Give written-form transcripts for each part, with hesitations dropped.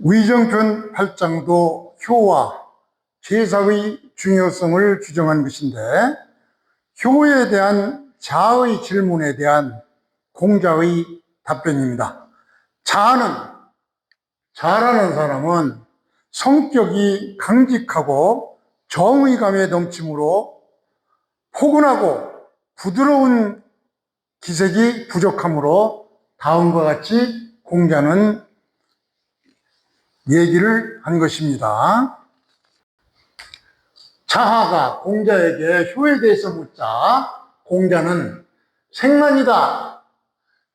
위정편 8장도 효와 제사의 중요성을 규정한 것인데, 효에 대한 자의 질문에 대한 공자의 답변입니다. 자라는 사람은 성격이 강직하고 정의감에 넘치므로 포근하고 부드러운 기색이 부족하므로 다음과 같이 공자는 얘기를 한 것입니다. 자하가 공자에게 효에 대해서 묻자 공자는 생란이다.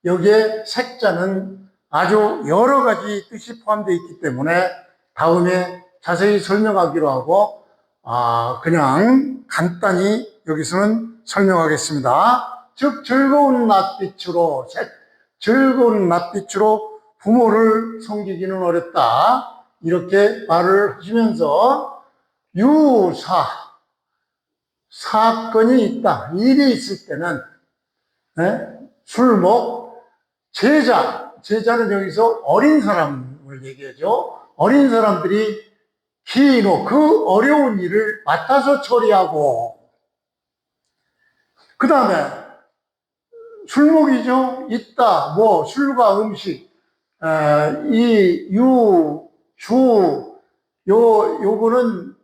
여기에 색자는 아주 여러 가지 뜻이 포함되어 있기 때문에 다음에 자세히 설명하기로 하고 그냥 간단히 여기서는 설명하겠습니다. 즉 즐거운 낯빛으로 부모를 섬기기는 어렵다. 이렇게 말을 하시면서 사건이 있다. 일이 있을 때는 술목, 제자는 여기서 어린 사람을 얘기하죠. 어린 사람들이 그 어려운 일을 맡아서 처리하고, 그 다음에 술목이죠. 있다. 술과 음식, 요거는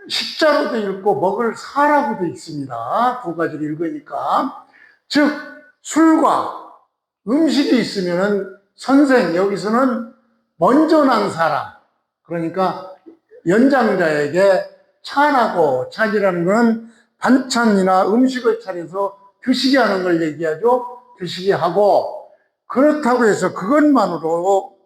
식자로도 읽고 먹을 사라고도 읽습니다. 두 가지를 읽으니까. 즉, 술과 음식이 있으면은 여기서는 먼저 난 사람, 그러니까 연장자에게 찬이라는 것은 반찬이나 음식을 차려서 드시게 하는 걸 얘기하죠. 드시게 하고, 그렇다고 해서 그것만으로도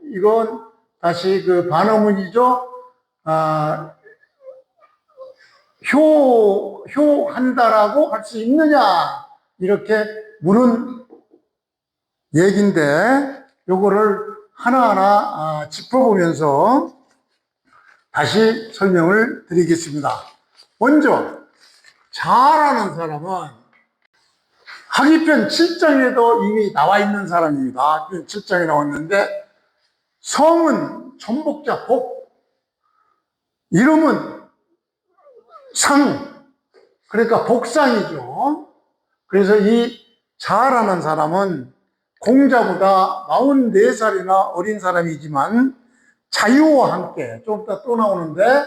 이건 다시 그 반어문이죠. 효한다라고 할 수 있느냐, 이렇게 물은 얘기인데, 요거를 하나하나 짚어보면서 다시 설명을 드리겠습니다. 먼저 자라는 사람은 학위편 7장에도 이미 나와 있는 사람입니다. 학위편 7장에 나왔는데, 성은 전복자 복, 이름은 상, 그러니까 복상이죠. 그래서 이 자라는 사람은 공자보다 44살이나 어린 사람이지만 자유와 함께, 좀 이따 또 나오는데,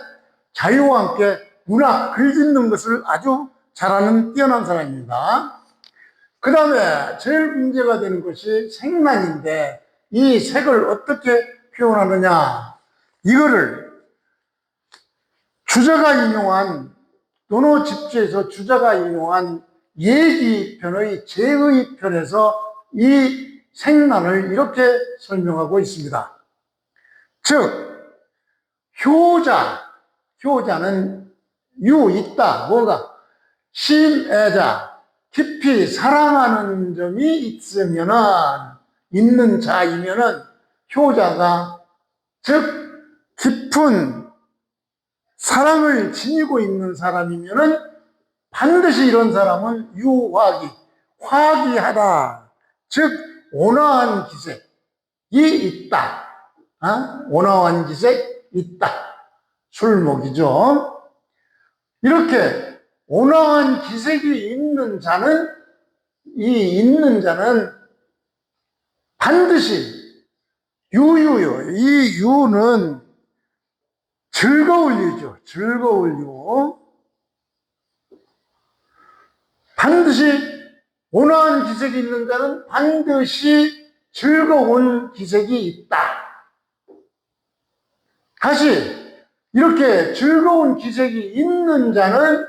자유와 함께 문학, 글 짓는 것을 아주 잘하는 뛰어난 사람입니다. 그 다음에 제일 문제가 되는 것이 생란인데, 이 색을 어떻게 표현하느냐, 이거를 논어집주에서 주자가 인용한 예기편의 제의편에서 이 생란을 이렇게 설명하고 있습니다. 즉, 효자는 있다. 뭐가? 신애자, 깊이 사랑하는 점이 있는 자이면은 효자가, 즉 깊은 사랑을 지니고 있는 사람이면은 반드시 이런 사람은 화기하다. 즉 온화한 기색이 있다. 온화한 기색이 있다. 술목이죠. 이렇게 온화한 기색이 있는 자는 반드시 유유요. 이 유는 즐거울 유죠. 즐거울 유. 반드시 온화한 기색이 있는 자는 반드시 즐거운 기색이 있다. 다시 이렇게 즐거운 기색이 있는 자는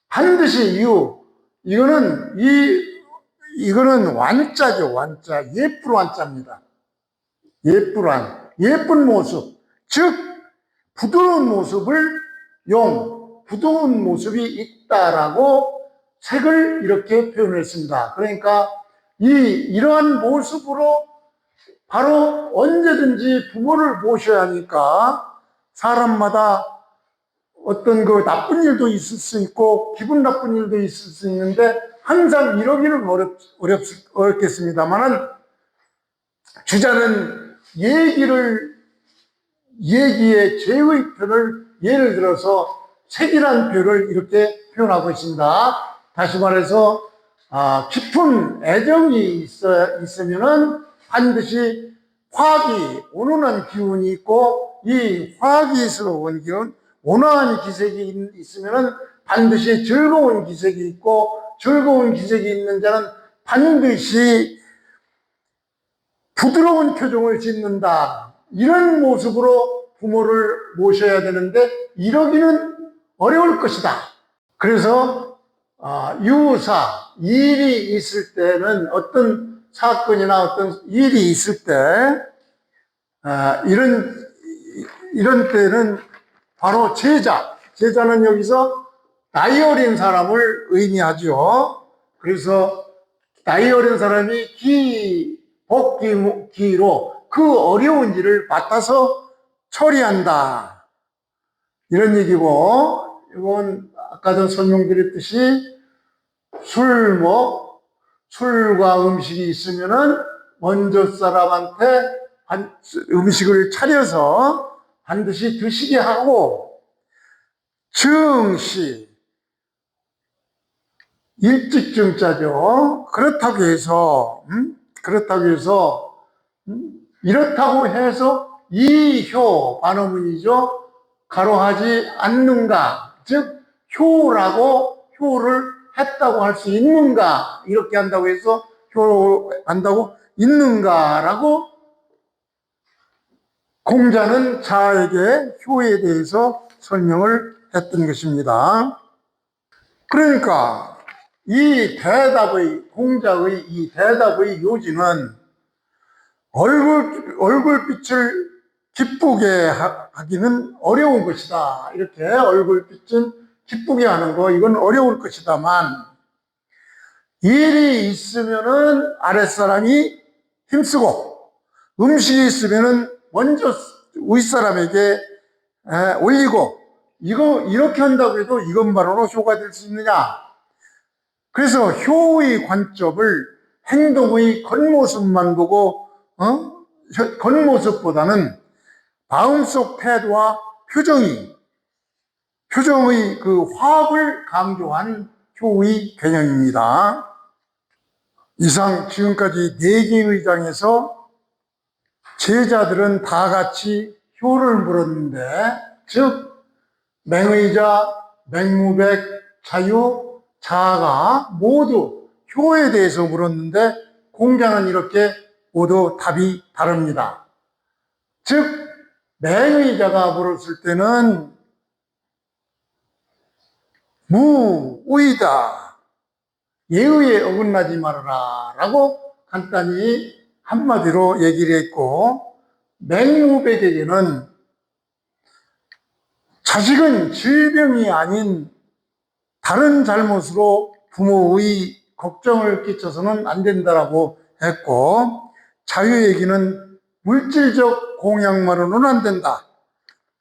반드시 이거는 완자죠. 완자. 예쁠 완자입니다. 예쁜 모습. 즉 부드러운 모습이 있다라고 색을 이렇게 표현했습니다. 그러니까 이러한 모습으로 바로 언제든지 부모를 모셔야 하니까 사람마다 어떤 그 나쁜 일도 있을 수 있고 기분 나쁜 일도 있을 수 있는데 항상 이러기는 어렵겠습니다만은 주자는 얘기의 죄의 표를 예를 들어서 색이란 표를 이렇게 표현하고 있습니다. 다시 말해서 깊은 애정이 있으면은 반드시 화기, 온온한 기운이 있고 이 화기스러운 기운, 온화한 기색이 있으면은 반드시 즐거운 기색이 있고 즐거운 기색이 있는 자는 반드시 부드러운 표정을 짓는다. 이런 모습으로 부모를 모셔야 되는데 이러기는 어려울 것이다. 그래서 유사, 일이 있을 때는 어떤 사건이나 어떤 일이 있을 때 이런 때는 바로 제자는 여기서 나이 어린 사람을 의미하죠. 그래서 나이 어린 사람이 기로 그 어려운 일을 맡아서 처리한다. 이런 얘기고, 이건 아까도 설명드렸듯이 술과 음식이 있으면은 먼저 사람한테 음식을 차려서 반드시 드시게 하고, 증시, 일찍증자죠. 그렇다고 해서 이렇다고 해서 이효 반어문이죠. 가로하지 않는가, 즉 효를 했다고 할 수 있는가, 이렇게 한다고 해서 한다고 있는가라고 공자는 자에게 효에 대해서 설명을 했던 것입니다. 그러니까 공자의 이 대답의 요지는 얼굴빛을 기쁘게 하기는 어려운 것이다. 이렇게 얼굴빛을 기쁘게 하는 거, 이건 어려울 것이다만, 일이 있으면은 아랫사람이 힘쓰고, 음식이 있으면은 먼저 윗사람에게 올리고, 이렇게 한다고 해도 이것만으로 효가 될 수 있느냐? 그래서 효의 관점을 행동의 겉모습만 보고, 겉모습보다는 마음속 태도와 표정의 그 화합을 강조한 효의 개념입니다. 이상 지금까지 4개의 장에서 제자들은 다 같이 효를 물었는데, 즉 맹의자, 맹무백, 자유, 자아가 모두 효에 대해서 물었는데 공자는 이렇게 모두 답이 다릅니다. 즉 맹의자가 물었을 때는 무의다, 예의에 어긋나지 말아라 라고 간단히 한마디로 얘기를 했고, 맹무백에게는 자식은 질병이 아닌 다른 잘못으로 부모의 걱정을 끼쳐서는 안 된다라고 했고, 자유에게는 물질적 공양만으로는 안 된다,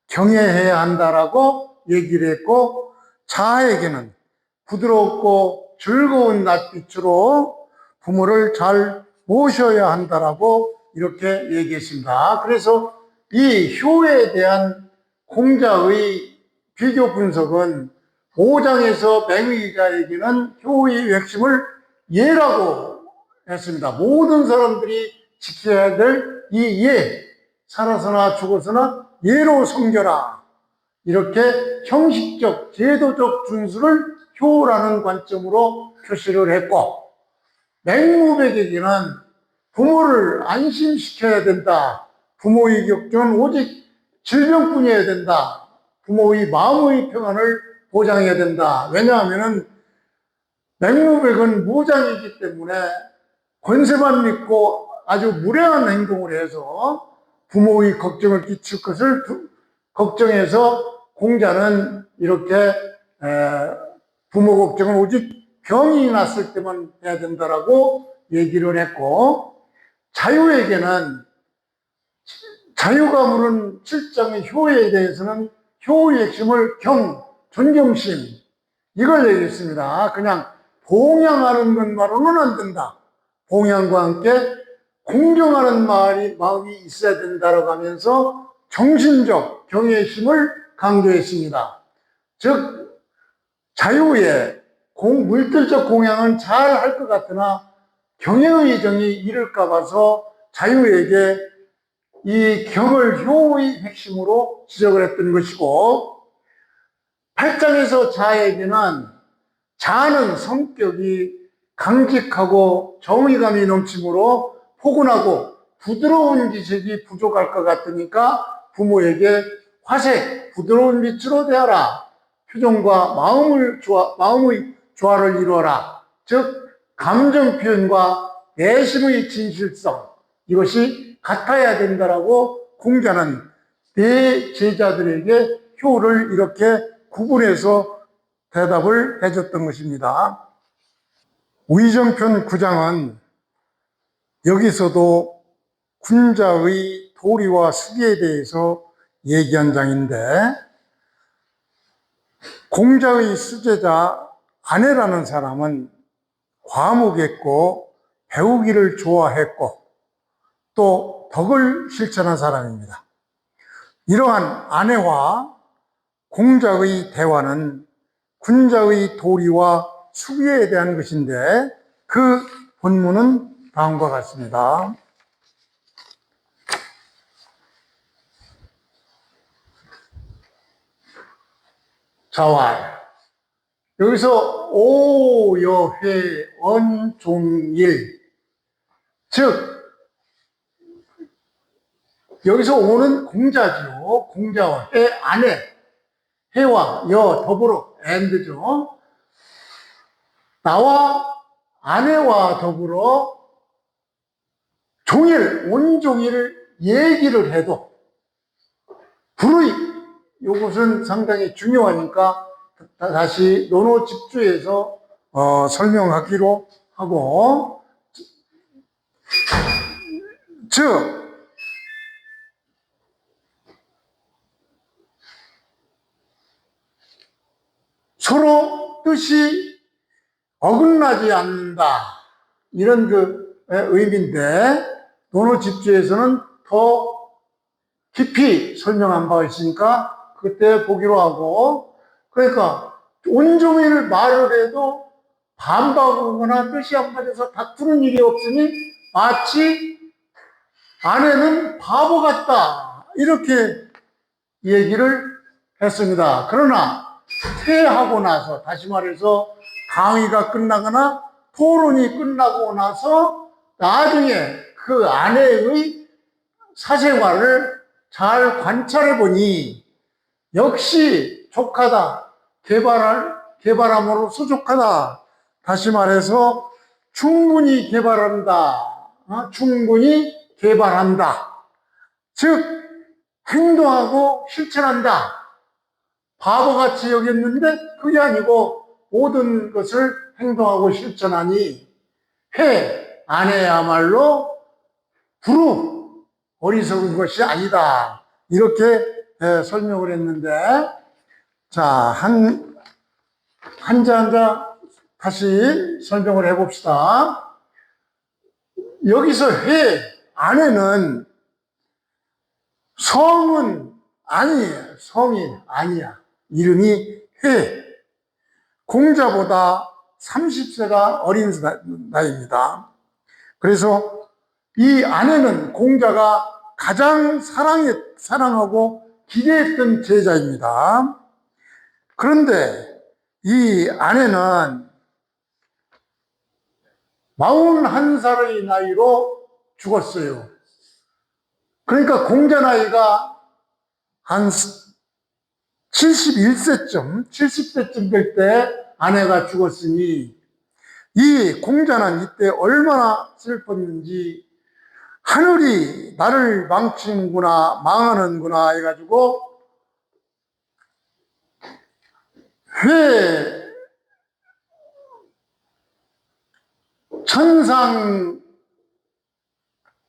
경애해야 한다라고 얘기를 했고, 자아에게는 부드럽고 즐거운 낯빛으로 부모를 잘 모셔야 한다라고 이렇게 얘기했습니다. 그래서 이 효에 대한 공자의 비교 분석은 5장에서 맹의자에게는 효의 핵심을 예라고 했습니다. 모든 사람들이 지켜야 될 이 예, 살아서나 죽어서나 예로 섬겨라, 이렇게 형식적 제도적 준수를 효라는 관점으로 표시를 했고, 맹무백에게는 부모를 안심시켜야 된다, 부모의 걱정은 오직 질병뿐이어야 된다, 부모의 마음의 평안을 보장해야 된다. 왜냐하면 맹무백은 무장이기 때문에 권세만 믿고 아주 무례한 행동을 해서 부모의 걱정을 끼칠 것을 걱정해서 공자는 이렇게 부모 걱정은 오직 병이 났을 때만 해야 된다라고 얘기를 했고, 자유에게는 자유가 물은 7장의 효에 대해서는 효의 핵심을 존경심, 이걸 얘기했습니다. 그냥 봉양하는 것만으로는 안 된다. 봉양과 함께 공경하는 마음이 있어야 된다라고 하면서 정신적 경외심을 강조했습니다. 즉, 자유의 물질적 공양은 잘 할 것 같으나 경외의 정이 이를까 봐서 자유에게 이 경을 효의 핵심으로 지적을 했던 것이고, 8장에서 자에게는 자는 성격이 강직하고 정의감이 넘치므로 포근하고 부드러운 기색이 부족할 것 같으니까 부모에게 화색, 부드러운 빛으로 대하라. 표정과 마음의 조화를 이루어라. 즉, 감정 표현과 내심의 진실성, 이것이 같아야 된다라고 공자는 네 제자들에게 효를 이렇게 구분해서 대답을 해줬던 것입니다. 위정편 9장은 여기서도 군자의 도리와 수기에 대해서 얘기한 장인데, 공자의 수제자 아내라는 사람은 과묵했고 배우기를 좋아했고 또 덕을 실천한 사람입니다. 이러한 아내와 공자의 대화는 군자의 도리와 수기에 대한 것인데, 그 본문은 다음과 같습니다. 자왈. 여기서 오여회 언종일, 즉 여기서 오는 공자지요. 공자와 해, 아내, 해와 여 더불어 and죠. 나와 아내와 더불어 종일, 온종일 얘기를 해도 불의, 이것은 상당히 중요하니까 다시 논어 집주에서 설명하기로 하고, 즉 서로 뜻이 어긋나지 않는다, 이런 그 의미인데, 논어 집주에서는 더 깊이 설명한 바가 있으니까 그때 보기로 하고, 그러니까 온종일 말을 해도 반박하거나 뜻이 안 맞아서 다투는 일이 없으니 마치 아내는 바보 같다, 이렇게 얘기를 했습니다. 그러나 퇴하고 나서, 다시 말해서 강의가 끝나거나 토론이 끝나고 나서 나중에 그 아내의 사생활을 잘 관찰해 보니 역시 족하다, 개발함으로 수족하다. 다시 말해서 충분히 개발한다, 충분히 개발한다. 즉 행동하고 실천한다. 바보같이 여겼는데 그게 아니고 모든 것을 행동하고 실천하니 아내야말로 어리석은 것이 아니다, 이렇게 설명을 했는데, 자, 한자 다시 설명을 해봅시다. 여기서 아내는 성은 아니에요. 성이 아니야. 이름이 공자보다 30세가 어린 나이입니다. 그래서 이 아내는 공자가 가장 사랑하고 기대했던 제자입니다. 그런데 이 아내는 41살의 나이로 죽었어요. 그러니까 공자 나이가 한 70세쯤 될 때 아내가 죽었으니, 이 공자는 이때 얼마나 슬펐는지, 하늘이 나를 망치는구나, 망하는구나 해가지고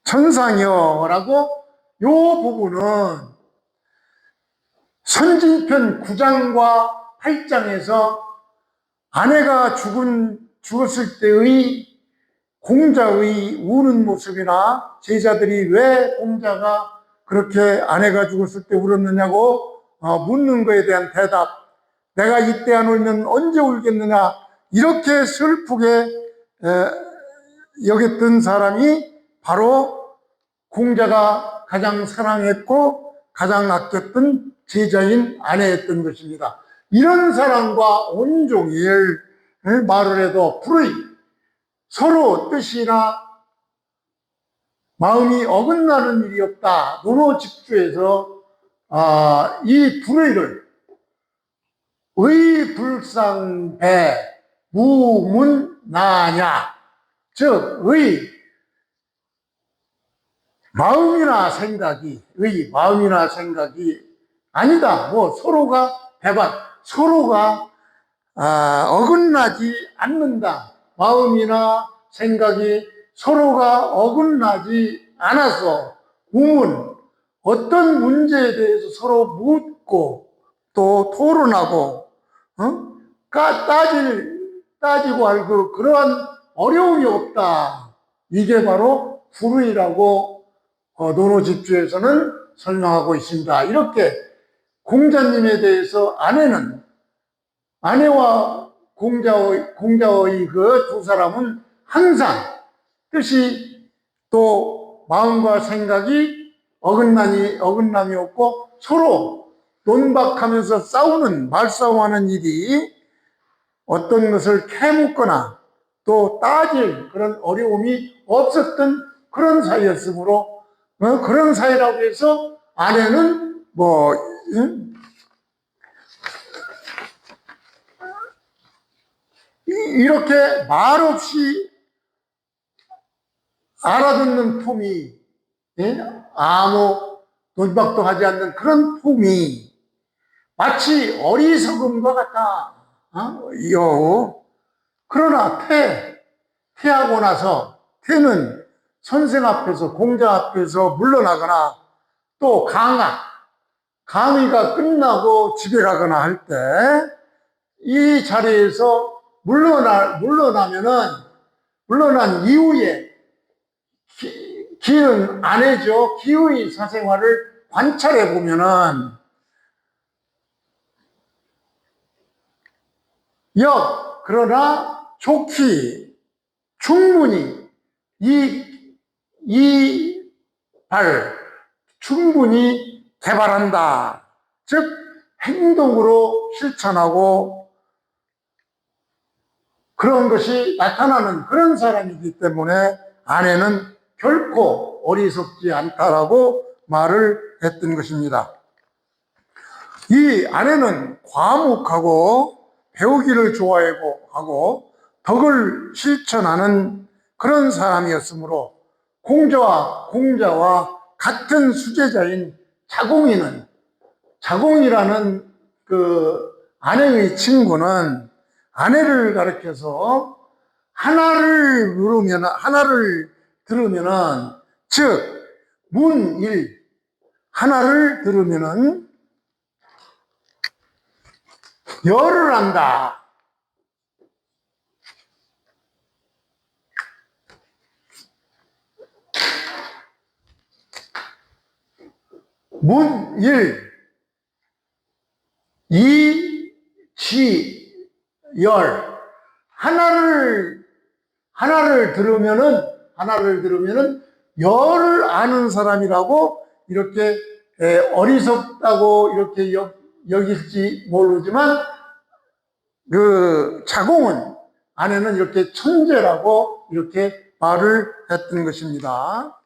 천상여라고, 요 부분은 선진편 9장과 8장에서 아내가 죽었을 때의 공자의 우는 모습이나 제자들이 왜 공자가 그렇게 아내가 죽었을 때 울었느냐고 묻는 것에 대한 대답, 내가 이때 안 울면 언제 울겠느냐, 이렇게 슬프게 여겼던 사람이 바로 공자가 가장 사랑했고 가장 아꼈던 제자인 아내였던 것입니다. 이런 사람과 온종일 말을 해도 불의, 서로 뜻이나 마음이 어긋나는 일이 없다. 논어집주에서 이 불의를 의불상배 무문나냐, 즉 마음이나 생각이 아니다. 서로가 배반, 서로가 어긋나지 않는다. 마음이나 생각이 서로가 어긋나지 않아서 어떤 문제에 대해서 서로 묻고 또 토론하고 따지고 알고 그러한 어려움이 없다. 이게 바로 불의라고 논어집주에서는 설명하고 있습니다. 이렇게 공자님에 대해서 아내와 공자의 그 두 사람은 항상 뜻이 또 마음과 생각이 어긋남이 없고 서로 논박하면서 말싸움하는 일이 어떤 것을 캐묻거나 또 따질 그런 어려움이 없었던 그런 사이였으므로 그런 사이라고 해서 아내는 이렇게 말없이 알아듣는 품이, 아무 논박도 하지 않는 그런 품이 마치 어리석음과 같다. 그러나 퇴하고 나서 퇴는 선생 앞에서 공자 앞에서 물러나거나 또 강의가 끝나고 집에 가거나 할 때 이 자리에서 물러난 이후에 기는 아내죠. 기의 사생활을 관찰해 보면은 그러나 좋기 충분히 충분히 개발한다. 즉 행동으로 실천하고 그런 것이 나타나는 그런 사람이기 때문에 아내는 결코 어리석지 않다라고 말을 했던 것입니다. 이 아내는 과묵하고 배우기를 좋아하고 덕을 실천하는 그런 사람이었으므로 공자와 같은 수제자인 자공이라는 그 아내의 친구는 아내를 가리켜서 하나를 들으면은 즉 문일 하나를 들으면은 열을 한다. 문일 이지열 하나를 들으면은 열을 아는 사람이라고 이렇게 어리석다고 이렇게 여길지 모르지만 그 자공은 아내는 이렇게 천재라고 이렇게 말을 했던 것입니다.